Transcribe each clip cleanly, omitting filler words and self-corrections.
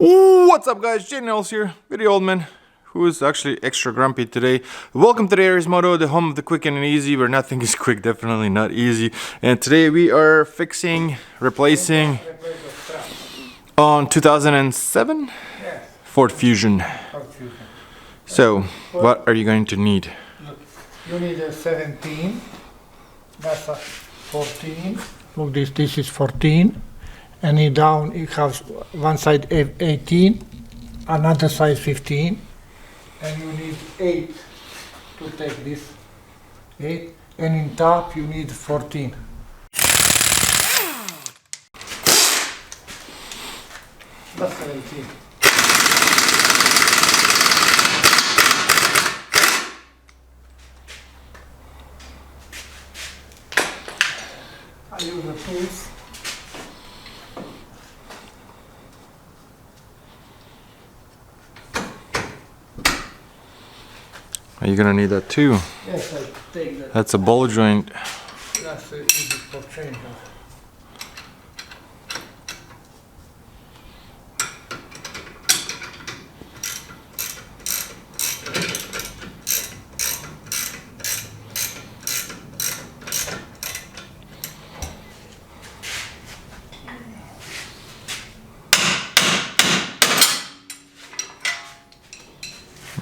What's up guys, J-Nels here, video old man, who is actually extra grumpy today. Welcome to the Aries Moto, the home of the quick and easy, where nothing is quick, definitely not easy. And today we are replacing on 2007 Ford Fusion. So, what are you going to need? Look, you need a 17, that's a 14. Look, this is 14. And in down it has one side 18, another side 15, and you need 8 to take this 8, and in top you need 14. That's 17. I use the tools. Are you gonna need that too? Yes, I take that. That's a ball joint. That's easy for change.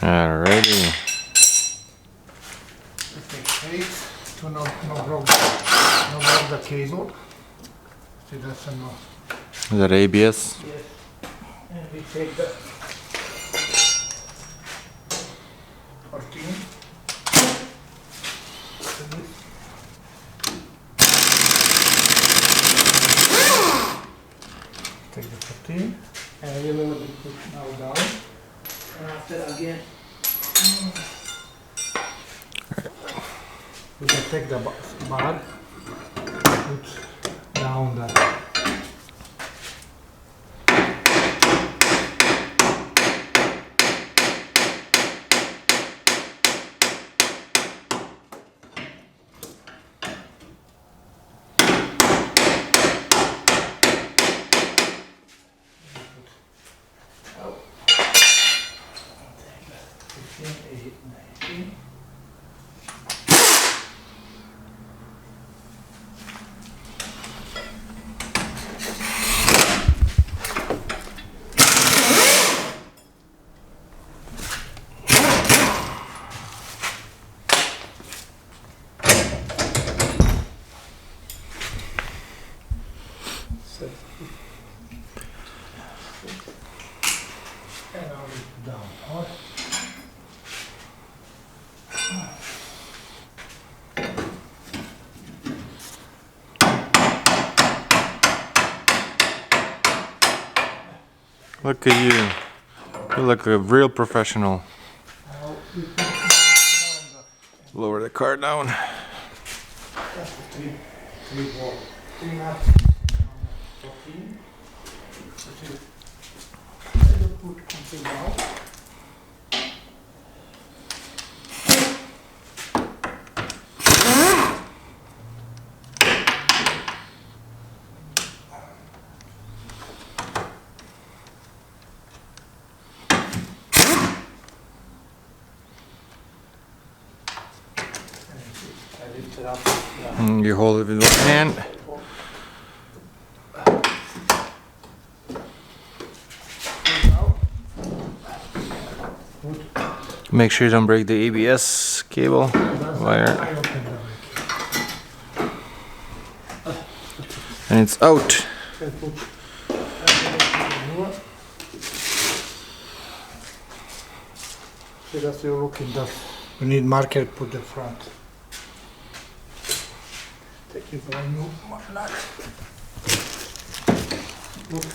Alrighty. To no block the cable. See, that's a no. Is that ABS? Yes. And we take the 14. Take the 14 and we will put now down. And after again, we can take the bar, put down the and now we down. Look at you. You look like a real professional. Lower the car down. That's the three ball. 14. I will put something down. I lift it up. You hold it with one hand. Make sure you don't break the ABS cable wire. And it's out. See, that's your looking that. You need marker, put the front. Take your brand new nut. Look,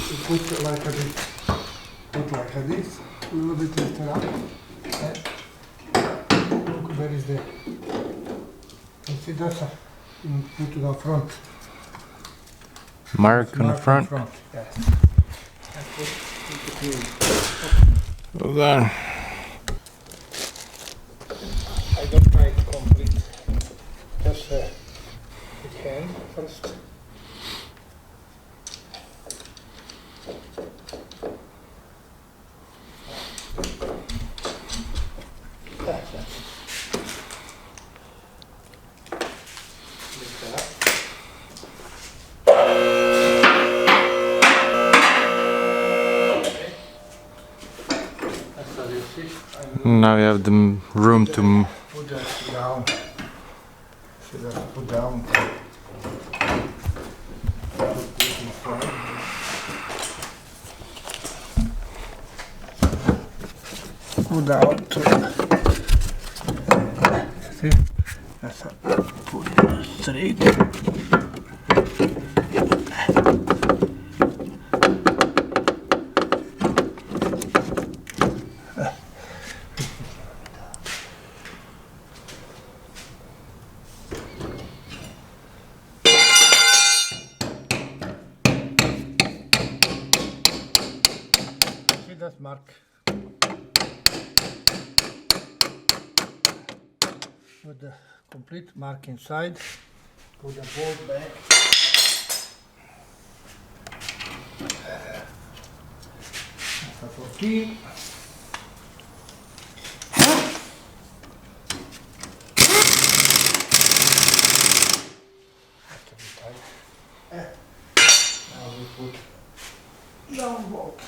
you put it like this. Put like this. A little bit lift it up. And look, where is the. You see, that's a. You put it on front. Mark on the front. Yes. And put it Hold on. I don't try to complete. Just with hand first. Now you have the room to. Put that down. Should have put down. Put this in front. Go down to. See? That's a, put it straight. See that mark? With the complete mark inside, put the bolt back. That's a 14. That's a bit tight. Now we put down bolt.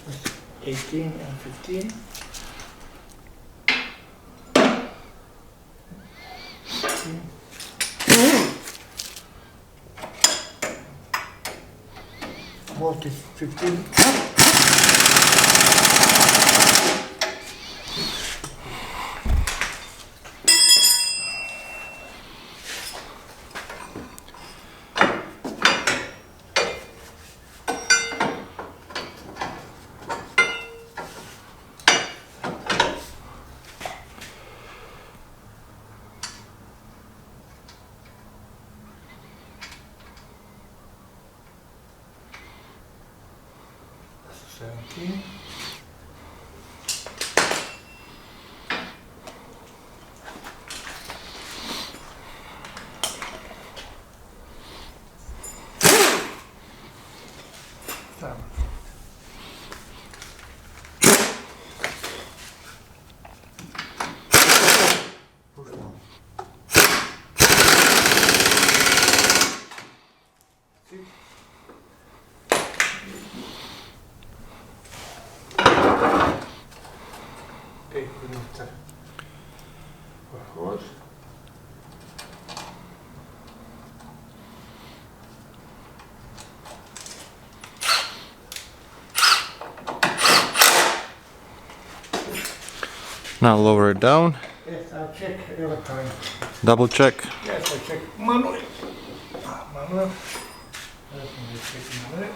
That's 18 and 15. Bolt is 15. That's 17. Take the horse. Now lower it down. Yes, I'll check every time. Double check. Yes, I check manually. Manual. Let me check manually.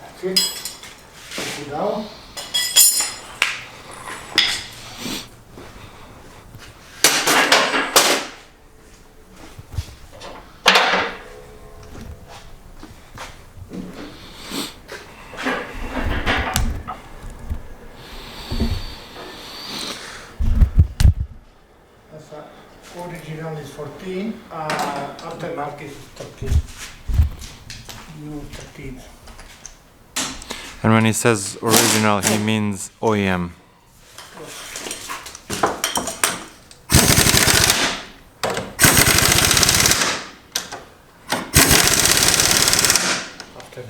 That's it. Put it down. Original is 14, aftermarket is 13. New 13. And when he says original, he means OEM. After